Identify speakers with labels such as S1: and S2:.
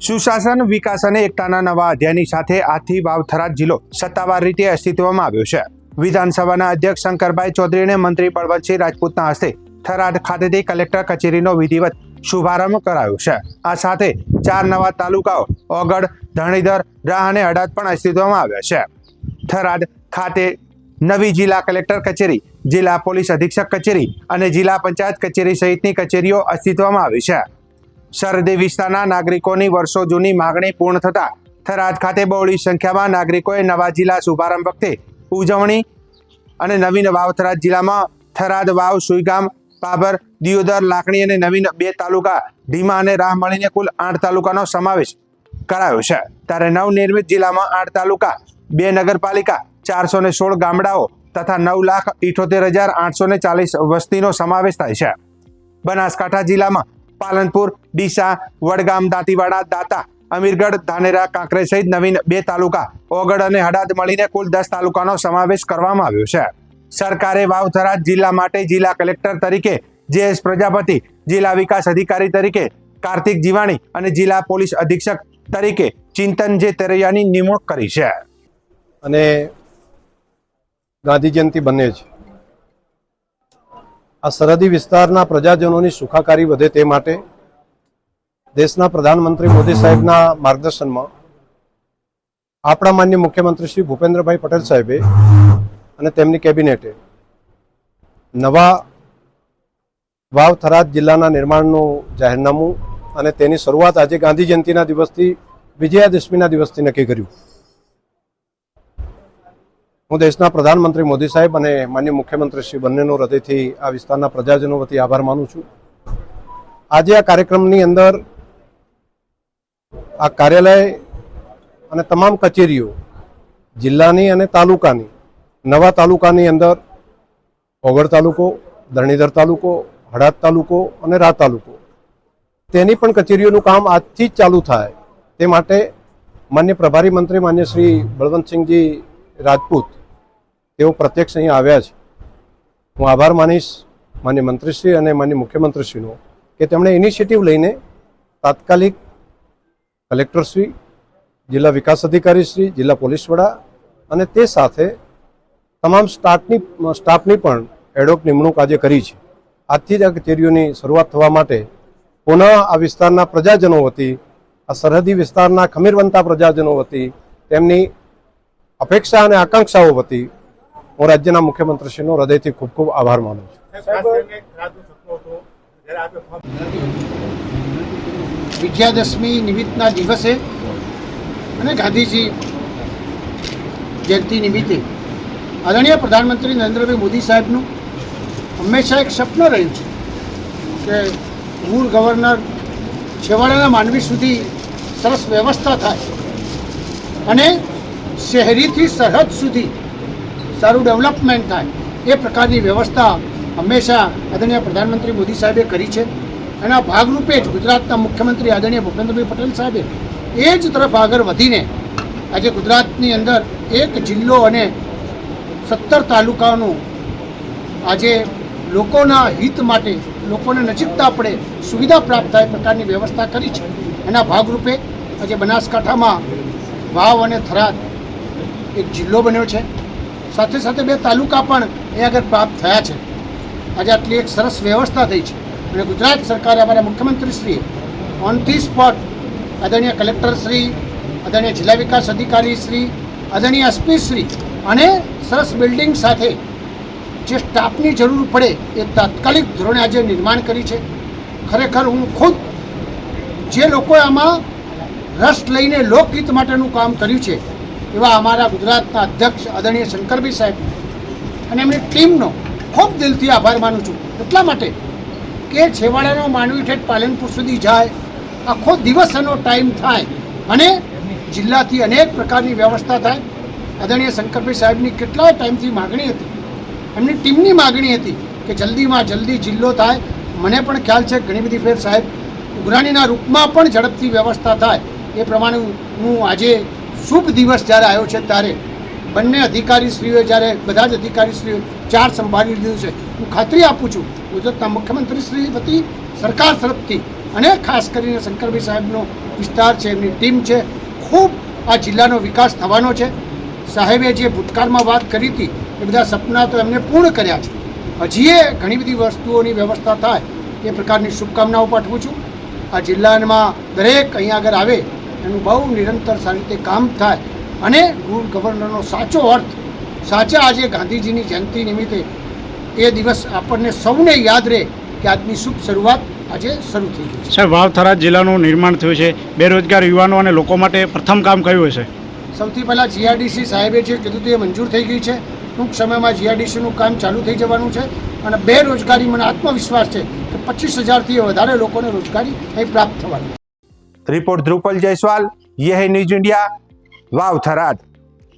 S1: સુશાસન વિકાસ અને એકતાના નવા અધ્યાયની સાથે આજથી વાવ થરાદ જિલ્લો સત્તાવાર રીતે અસ્તિત્વમાં આવ્યો છે। વિધાનસભાના અધ્યક્ષ શંકરભાઈ ચૌધરીને મંત્રી બળવંતસિંહ રાજપૂતના હસ્તે થરાદ ખાતેથી કલેક્ટર કચેરીનો વિધિવત શુભારંભ કરાયો છે। આ સાથે 4 નવા તાલુકાઓ ઓગડ, ધણીધર, રાહ અને હડાદ પણ અસ્તિત્વમાં આવ્યા છે। થરાદ ખાતે નવી જિલ્લા કલેક્ટર કચેરી, જિલ્લા પોલીસ અધિક્ષક કચેરી અને જિલ્લા પંચાયત કચેરી સહિતની કચેરીઓ અસ્તિત્વમાં આવી છે। સરહદી વિસ્તારના નાગરિકોની વર્ષો જૂની માગણી પૂર્ણ થતા થરાદ ખાતે બહોળી સંખ્યામાં નાગરિકોએ નવા જિલ્લા શુભારંભ વખતે ઉજવણી અને નવીન વાવ થરાદ જિલ્લામાં થરાદ, વાવ, સુઈગામ, પાભર, દિયોદર, લાખણી અને નવીન 2 તાલુકા ઢીમા અને રાહ મળીને કુલ 8 તાલુકાનો સમાવેશ કરાયો છે। ત્યારે નવનિર્મિત જિલ્લામાં 8 તાલુકા, 2 નગરપાલિકા, 416 ગામડાઓ તથા 9,78,840 વસ્તીનો સમાવેશ થાય છે। બનાસકાંઠા જિલ્લામાં પાલનપુર, ડીસા, વડગામ, દાંતીવાડા, દાતા, અમીરગઢ, ધાનેરા, કાંકરેજ સહિત નવીન 2 તાલુકા, ઓગડ અને હડાદ મળીને કુલ 10 તાલુકાનો સમાવેશ કરવામાં આવ્યો છે। સરકારે વાવ થરાદ જિલ્લા માટે જિલ્લા કલેક્ટર તરીકે JS પ્રજાપતિ, જિલ્લા વિકાસ અધિકારી તરીકે કાર્તિક જીવાણી અને જિલ્લા પોલીસ અધિક્ષક તરીકે ચિંતન જે તેરૈયાની નિમણૂક કરી છે।
S2: અને ગાંધી જયંતિ બને છે। આ સરહદી વિસ્તારના પ્રજાજનોની સુખાકારી વધે તે માટે દેશના પ્રધાનમંત્રી મોદી સાહેબના માર્ગદર્શનમાં આપણા માનનીય મુખ્યમંત્રી શ્રી ભૂપેન્દ્રભાઈ પટેલ સાહેબે અને તેમની કેબિનેટે નવા વાવ થરાદ જિલ્લાના નિર્માણનું જાહેરનામું અને તેની શરૂઆત આજે ગાંધી જયંતિના દિવસથી વિજયાદશમીના દિવસથી નક્કી કર્યું। હું દેશના પ્રધાનમંત્રી મોદી સાહેબ અને માનનીય મુખ્યમંત્રી શ્રી બંનેનો હૃદયથી આ વિસ્તારના પ્રજાજનો વતી આભાર માનું છું। આજે આ કાર્યક્રમની અંદર આ કાર્યાલય અને તમામ કચેરીઓ જિલ્લાની અને તાલુકાની, નવા તાલુકાની અંદર ઓગડ તાલુકો, ધરણીધર તાલુકો, હડાદ તાલુકો અને રાહ તાલુકો, તેની પણ કચેરીઓનું કામ આજથી જ ચાલુ થાય તે માટે માન્ય પ્રભારી મંત્રી માન્ય શ્રી બળવંતસિંહજી રાજપૂત તેઓ પ્રત્યક્ષ અહીંયા આવ્યા છે। હું આભાર માનીશ માન્ય મંત્રીશ્રી અને માન્ય મુખ્યમંત્રીશ્રીનો કે તેમણે ઇનિશિયેટિવ લઈને તાત્કાલિક કલેક્ટરશ્રી, જિલ્લા વિકાસ અધિકારીશ્રી, જિલ્લા પોલીસ વડા અને તે સાથે તમામ સ્ટાફની પણ એડહોક નિમણૂક આજે કરી છે। આજથી જ આ કચેરીઓની શરૂઆત થવા માટે પુનઃ આ વિસ્તારના પ્રજાજનો વતી, આ સરહદી વિસ્તારના ખમીરવંતા પ્રજાજનો વતી, તેમની અપેક્ષા અને આકાંક્ષાઓ વતી હું રાજ્યના મુખ્યમંત્રીશ્રીનો હૃદયથી ખૂબ ખૂબ આભાર માનું છું।
S3: વિજયાદશમી નિમિત્તના દિવસે અને ગાંધીજી જયંતિ નિમિત્તે આદરણીય પ્રધાનમંત્રી નરેન્દ્રભાઈ મોદી સાહેબનું હંમેશા એક સપનું રહ્યું છે કે મૂળ ગવર્નર છેવાડાના માનવી સુધી સરસ વ્યવસ્થા થાય અને શહેરીથી સરહદ સુધી સારું ડેવલપમેન્ટ થાય એ પ્રકારની વ્યવસ્થા હંમેશા આદરણીય પ્રધાનમંત્રી મોદી સાહેબે કરી છે। એના ભાગરૂપે જ ગુજરાતના મુખ્યમંત્રી આદરણીય ભૂપેન્દ્રભાઈ પટેલ સાહેબે એ જ તરફ આગળ વધીને આજે ગુજરાતની અંદર 1 જિલ્લો અને 17 તાલુકાઓનું આજે લોકોના હિત માટે, લોકોને નજીકતા પડે, સુવિધા પ્રાપ્ત થાય પ્રકારની વ્યવસ્થા કરી છે। એના ભાગરૂપે આજે બનાસકાંઠામાં વાવ અને થરાદ એક જિલ્લો બન્યો છે, સાથે સાથે 2 તાલુકા પણ એ આગળ પ્રાપ્ત થયા છે। આજે આટલી એક સરસ વ્યવસ્થા થઈ છે અને ગુજરાત સરકારે અમારા મુખ્યમંત્રીશ્રીએ ઓન ધી સ્પોટ આદરણીય કલેક્ટરશ્રી, આદરણીય જિલ્લા વિકાસ અધિકારીશ્રી, આદરણીય એસપીશ્રી અને સરસ બિલ્ડિંગ સાથે જે સ્ટાફની જરૂર પડે એ તાત્કાલિક ધોરણે આજે નિર્માણ કરી છે। ખરેખર હું ખુદ જે લોકોએ આમાં રસ લઈને લોકહિત માટેનું કામ કર્યું છે એવા અમારા ગુજરાતના અધ્યક્ષ આદરણીય શંકરભાઈ સાહેબ અને એમની ટીમનો ખૂબ દિલથી આભાર માનું છું। એટલા માટે કે છેવાડાનો માનવી ઠેઠ પાલનપુર સુધી જાય, આખો દિવસ એનો ટાઈમ થાય અને જિલ્લાથી અનેક પ્રકારની વ્યવસ્થા થાય। આદરણીય શંકરભાઈ સાહેબની કેટલા ટાઈમથી માગણી હતી, એમની ટીમની માગણી હતી કે જલ્દીમાં જલ્દી જિલ્લો થાય। મને પણ ખ્યાલ છે ઘણી બધી ફેર સાહેબ ઉઘરાણીના રૂપમાં પણ ઝડપથી વ્યવસ્થા થાય એ પ્રમાણે હું આજે શુભ દિવસ જ્યારે આવ્યો છે ત્યારે બંને અધિકારીશ્રીઓએ જ્યારે બધા જ અધિકારીશ્રીઓ ચાર્જ સંભાળી લીધું છે, હું ખાતરી આપું છું ગુજરાતના મુખ્યમંત્રીશ્રી વતી સરકાર તરફથી અને ખાસ કરીને શંકરભાઈ સાહેબનો વિસ્તાર છે, એમની ટીમ છે, ખૂબ આ જિલ્લાનો વિકાસ થવાનો છે. સાહેબે જે ભૂતકાળમાં વાત કરી હતી એ બધા સપના તો એમને પૂર્ણ કર્યા છે. હજીએ ઘણી બધી વસ્તુઓની વ્યવસ્થા થાય એ પ્રકારની શુભકામનાઓ પાઠવું છું. આ જિલ્લામાં દરેક અહીંયા આગળ આવે એનું બહુ નિરંતર સારી રીતે કામ થાય અને ગુડ ગવર્નરનો સાચો અર્થ, સાચા આજે ગાંધીજીની જયંતિ નિમિત્તે એ દિવસ આપણને સૌને યાદ રહે કે આજની શુભ શરૂઆત આજે શરૂ થઈ ગઈ છે.
S4: સાહેબ, વાવ થરાદ જિલ્લાનું નિર્માણ થયું છે. બેરોજગાર યુવાનો અને લોકો માટે પ્રથમ કામ કયું હશે?
S3: સૌથી પહેલાં જીઆરડીસી સાહેબે જે કીધું હતું એ મંજૂર થઈ ગઈ છે. ટૂંક સમયમાં જીઆરડીસીનું કામ ચાલુ થઈ જવાનું છે અને બેરોજગારી, મને આત્મવિશ્વાસ છે કે 25,000થી વધારે લોકોને રોજગારી અહીં પ્રાપ્ત થવાની.
S1: Report ધ્રુપલ Jaiswal, યહ news India, Vav Tharad.